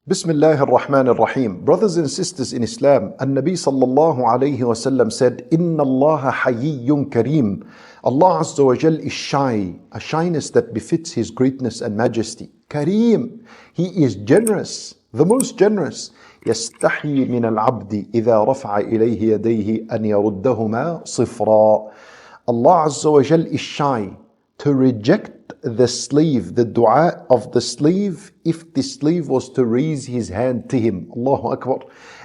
Bismillah ar-Rahman ar-Rahim. Brothers and sisters in Islam, An-Nabi sallallahu alayhi wa sallam said, Inna Allah hayyun kareem. Allah Azza wa Jal is shy, a shyness that befits His greatness and majesty. Kareem, He is generous, the most generous. يستحي من العبد إذا رفع إليه يديه أن يردهما صفرا. Allah Azza wa Jal is shy to reject the slave, the dua of the slave, if the slave was to raise his hand to him. Allahu Akbar.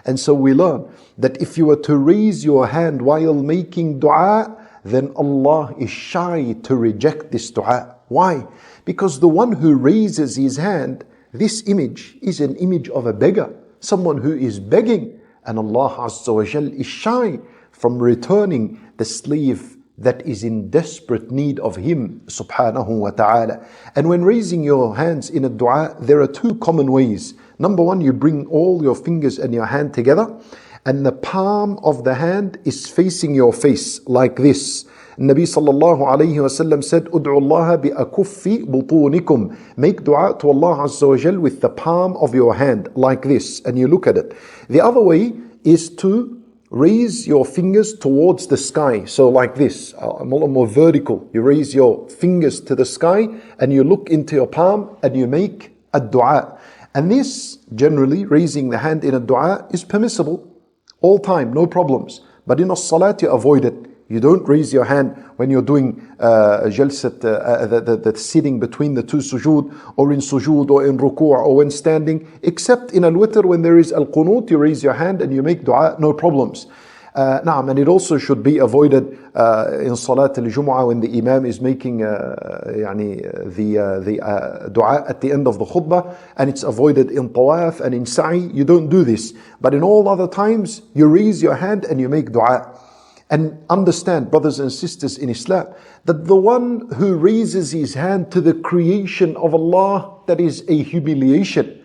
And so we learn that if you were to raise your hand while making dua, then Allah is shy to reject this dua. Why? Because the one who raises his hand, this image is an image of a beggar, someone who is begging, and Allah Azza wa Jal is shy from returning the slave that is in desperate need of Him subhanahu wa ta'ala. And when raising your hands in a dua, there are two common ways. Number one, you bring all your fingers and your hand together, and the palm of the hand is facing your face like this. Nabi sallallahu alayhi wa sallam said, Ud'u Allah bi akuffi butunikum. Make dua to Allah Azza wa Jal with the palm of your hand like this, and you look at it. The other way is to raise your fingers towards the sky. So like this, more vertical. You raise your fingers to the sky and you look into your palm and you make a dua. And this, generally, raising the hand in a dua is permissible all time, no problems. But in a salat, you avoid it. You don't raise your hand when you're doing jalsat, the sitting between the two sujood, or in sujood, or in ruku', or when standing, except in al-witr when there is al-qunut, you raise your hand and you make dua, no problems. And it also should be avoided in Salat al-Jumu'ah when the Imam is making the dua at the end of the khutbah, and it's avoided in tawaf and in sa'i. You don't do this. But in all other times, you raise your hand and you make dua. And understand, brothers and sisters in Islam, that the one who raises his hand to the creation of Allah, that is a humiliation.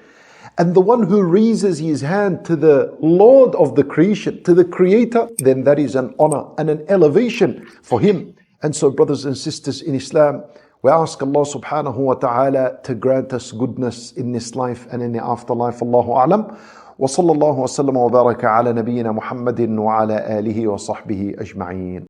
And the one who raises his hand to the Lord of the creation, to the Creator, then that is an honor and an elevation for him. And so, brothers and sisters in Islam, we ask Allah subhanahu wa ta'ala to grant us goodness in this life and in the afterlife. Allahu a'lam. وصلى الله وسلم وبارك على نبينا محمد وعلى آله وصحبه أجمعين.